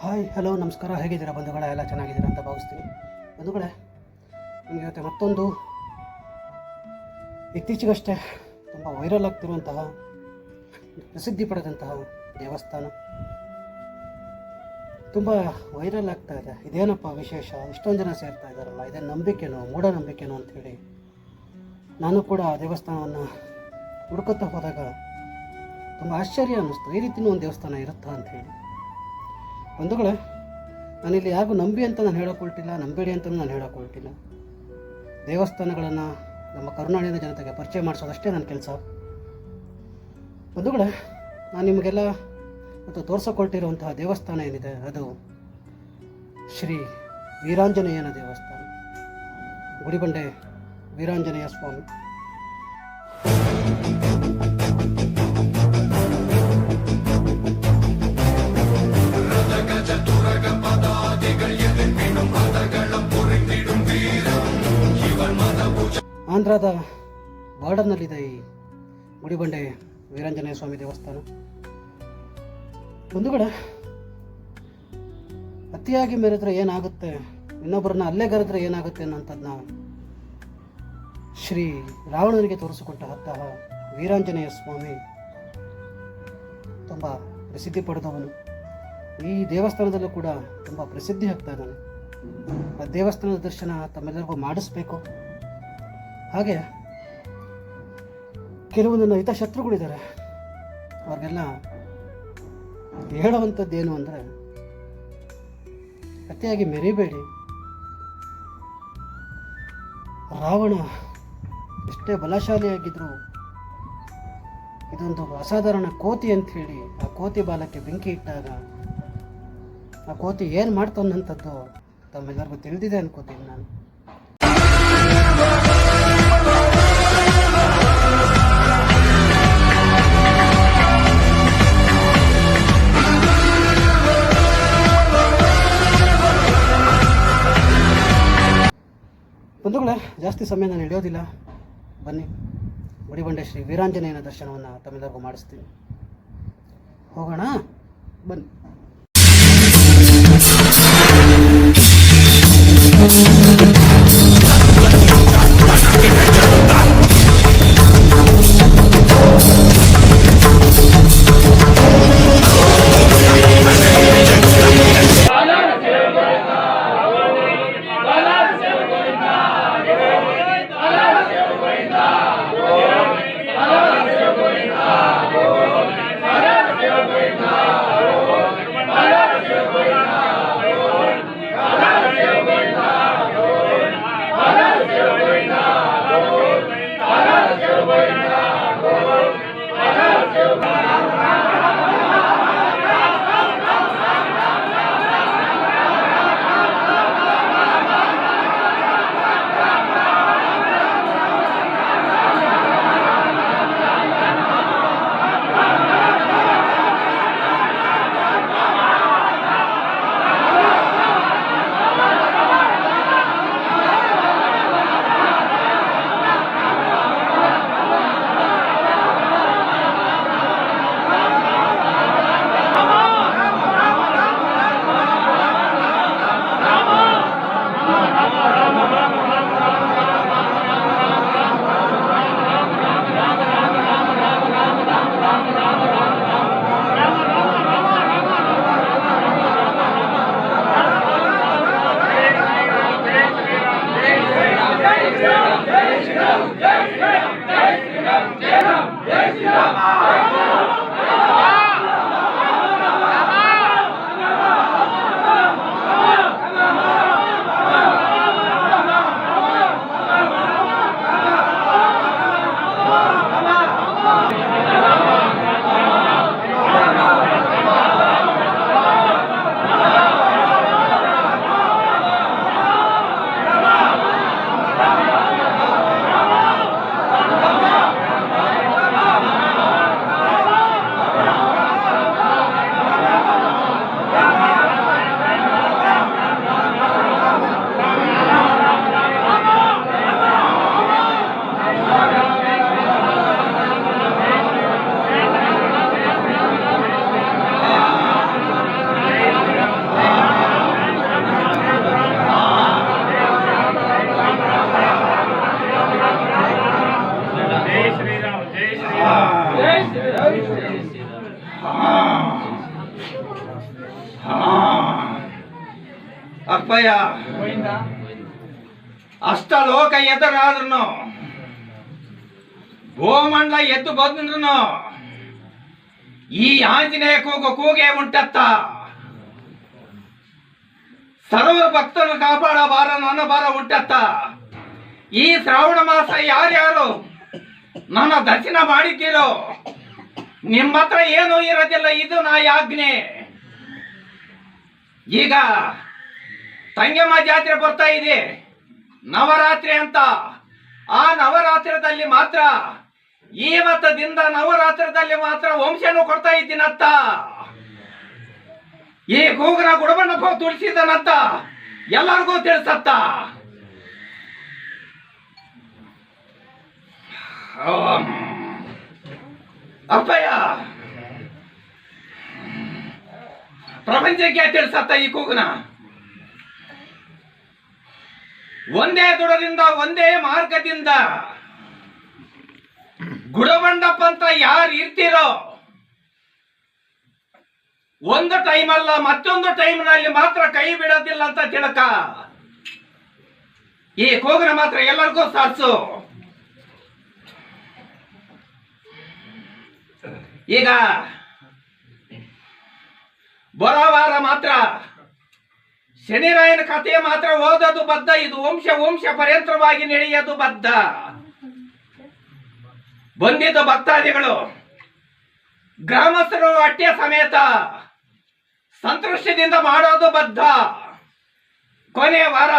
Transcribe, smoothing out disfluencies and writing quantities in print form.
Hi hello ನಮಸ್ಕಾರ. ಹೇಗಿದ್ದೀರಾ ಬಂಧುಗಳೇ? ಎಲ್ಲ ಚೆನ್ನಾಗಿದ್ದೀರಾ ಅಂತ ಭಾವಿಸ್ತೀನಿ. ಬಂಧುಗಳೇ, ನಿಮಗೆ ಇವತ್ತು ಮತ್ತೊಂದು ಇತ್ತೀಚೆಗಷ್ಟೇ ತುಂಬ ವೈರಲ್ ಆಗ್ತಿರುವಂತಹ, ಪ್ರಸಿದ್ಧಿ ಪಡೆದಂತಹ ದೇವಸ್ಥಾನ ತುಂಬ ವೈರಲ್ ಆಗ್ತಾ ಇದೆ. ಇದೇನಪ್ಪ ವಿಶೇಷ, ಇಷ್ಟೊಂದು ಜನ ಸೇರ್ತಾ ಇದ್ದಾರಲ್ಲ, ಇದೇ ನಂಬಿಕೆನೋ ಮೂಢನಂಬಿಕೆನೋ ಅಂಥೇಳಿ ನಾನು ಕೂಡ ಆ ದೇವಸ್ಥಾನವನ್ನು ಹುಡುಕುತ್ತಾ ಹೋದಾಗ ತುಂಬ ಆಶ್ಚರ್ಯ ಅನ್ನಿಸ್ತು. ಈ ರೀತಿಯೂ ಒಂದು ದೇವಸ್ಥಾನ ಇರುತ್ತಾ ಅಂಥೇಳಿ. ಬಂಧುಗಳೇ, ನಾನಿಲ್ಲಿ ಯಾರಿಗೂ ನಂಬಿ ಅಂತ ನಾನು ಹೇಳೋಕೊಳ್ತಿಲ್ಲ, ನಂಬೇಡಿ ಅಂತಲೂ ನಾನು ಹೇಳೋಕೊಳ್ತಿಲ್ಲ. ದೇವಸ್ಥಾನಗಳನ್ನು ನಮ್ಮ ಕರುನಾಡಿನ ಜನತೆಗೆ ಪರಿಚಯ ಮಾಡಿಸೋದಷ್ಟೇ ನನ್ನ ಕೆಲಸ. ಬಂಧುಗಳೇ, ನಾನು ನಿಮಗೆಲ್ಲ ಮತ್ತು ತೋರಿಸಿಕೊಳ್ತಿರುವಂತಹ ದೇವಸ್ಥಾನ ಏನಿದೆ ಅದು ಶ್ರೀ ವೀರಾಂಜನೇಯನ ದೇವಸ್ಥಾನ, ಗುಡಿಬಂಡೆ ವೀರಾಂಜನೇಯ ಸ್ವಾಮಿ. ಆಂಧ್ರದ ಬಾರ್ಡರ್ನಲ್ಲಿದೆ ಈ ಗುಡಿಬಂಡೆ ವೀರಾಂಜನೇಯ ಸ್ವಾಮಿ ದೇವಸ್ಥಾನ. ಬಂಧುಗಳೇ, ಅತಿಯಾಗಿ ಮೆರೆದ್ರೆ ಏನಾಗುತ್ತೆ, ಇನ್ನೊಬ್ಬರನ್ನ ಅಲ್ಲೆಗರೆದ್ರೆ ಏನಾಗುತ್ತೆ ಅನ್ನೋಂಥದ್ದನ್ನ ಶ್ರೀ ರಾವಣನಿಗೆ ತೋರಿಸಿಕೊಟ್ಟಂತಹ ವೀರಾಂಜನೇಯ ಸ್ವಾಮಿ ತುಂಬ ಪ್ರಸಿದ್ಧಿ ಪಡೆದವನು. ಈ ದೇವಸ್ಥಾನದಲ್ಲೂ ಕೂಡ ತುಂಬ ಪ್ರಸಿದ್ಧಿ ಆಗ್ತಾ ಇದ್ದಾನೆ. ಆ ದೇವಸ್ಥಾನದ ದರ್ಶನ ತಮ್ಮೆಲ್ಲರಿಗೂ ಮಾಡಿಸ್ಬೇಕು. ಹಾಗೆ ಕೆಲವು ನನ್ನ ಹಿತಶತ್ರುಗಳಿದ್ದಾರೆ, ಅವ್ರಿಗೆಲ್ಲ ಹೇಳುವಂಥದ್ದೇನು ಅಂದರೆ, ಅತಿಯಾಗಿ ಮೆರಿಬೇಡಿ. ರಾವಣ ಎಷ್ಟೇ ಬಲಶಾಲಿಯಾಗಿದ್ದರೂ ಇದೊಂದು ಅಸಾಧಾರಣ ಕೋತಿ ಅಂತ ಹೇಳಿ ಆ ಕೋತಿ ಬಾಲಕ್ಕೆ ಬೆಂಕಿ ಇಟ್ಟಾಗ ಆ ಕೋತಿ ಏನು ಮಾಡ್ತನ್ನಂಥದ್ದು ತಮ್ಮೆಲ್ಲರಿಗೂ ತಿಳಿದಿದೆ ಅನ್ಕೋತೀನಿ ನಾನು. ಬಂಧುಗಳೇ, ಜಾಸ್ತಿ ಸಮಯ ನಾನು ಹಿಡಿಯೋದಿಲ್ಲ. ಬನ್ನಿ, ಗುಡಿಬಂಡೆ ಶ್ರೀ ವೀರಾಂಜನೇಯನ ದರ್ಶನವನ್ನು ತಮ್ಮೆಲ್ಲರಿಗೂ ಮಾಡಿಸ್ತೀನಿ. ಹೋಗೋಣ ಬನ್ನಿ. ಹಾ ಅಪ್ಪಯ್ಯ, ಅಷ್ಟ ಲೋಕ ಎದುರಾದ್ರೂ ಗೋಮಂಡ್ಲ ಎದ್ದು ಬಂದ್ರು ಈ ಆಂಜನೇಯ ಕೂಗೆ ಉಂಟತ್ತ. ಸರ್ವ ಭಕ್ತನು ಕಾಪಾಡ ಬಾರ ನನ್ನ ಬಾರ ಉಂಟತ್ತ. ಈ ಶ್ರಾವಣ ಮಾಸ ಯಾರ್ಯಾರು ನನ್ನ ದರ್ಶನ ಮಾಡಿದ್ದೀರೋ ನಿಮ್ಮ ಹತ್ರ ಏನೂ ಇರೋದಿಲ್ಲ, ಇದು ನಾ ಆಜ್ಞೆ. ಈಗ ತಂಗಮ್ಮ ಜಾತ್ರೆ ಬರ್ತಾ ಇದೆ, ನವರಾತ್ರಿ ಅಂತ. ಆ ನವರಾತ್ರಿದಲ್ಲಿ ಮಾತ್ರ, ಇವತ್ತದಿಂದ ನವರಾತ್ರಿದಲ್ಲಿ ಮಾತ್ರ ವಂಶನು ಕೊಡ್ತಾ ಇದ್ದೀನತ್ತ. ಈ ಕೂಗನ ಗುಡಬಣ್ಣಪ್ಪ ತುಳಿಸಿದನಂತ ಎಲ್ಲರಿಗೂ ತಿಳಿಸತ್ತ. ಅಪ್ಪಯ್ಯ, ಪ್ರಪಂಚಕ್ಕೆ ತಿಳಿಸತ್ತ ಈ ಕೂಗನ. ಒಂದೇ ದುಡದಿಂದ ಒಂದೇ ಮಾರ್ಗದಿಂದ ಗುಡಬಂಡಪ್ಪ ಅಂತ ಯಾರು ಇರ್ತೀರೋ ಒಂದು ಟೈಮ್ ಅಲ್ಲ ಮತ್ತೊಂದು ಟೈಮ್ನಲ್ಲಿ ಮಾತ್ರ ಕೈ ಬಿಡೋದಿಲ್ಲ ಅಂತ ತಿಳಕ. ಈ ಕೂಗನ ಮಾತ್ರ ಎಲ್ಲರಿಗೂ ಸಾಧಿಸು. ಈಗ ಬರೋವಾರ ಮಾತ್ರ ಶನಿರಾಯನ ಕಥೆ ಮಾತ್ರ ಓದೋದು ಬದ್ಧ. ಇದು ವಂಶ ಪರ್ಯಂತರವಾಗಿ ನಡೆಯೋದು ಬದ್ಧ. ಬಂದಿದ್ದ ಭಕ್ತಾದಿಗಳು ಗ್ರಾಮಸ್ಥರು ಅಟ್ಟೆ ಸಮೇತ ಸಂತೃಷ್ಟಿದಿಂದ ಮಾಡೋದು ಬದ್ಧ. ಕೊನೆ ವಾರ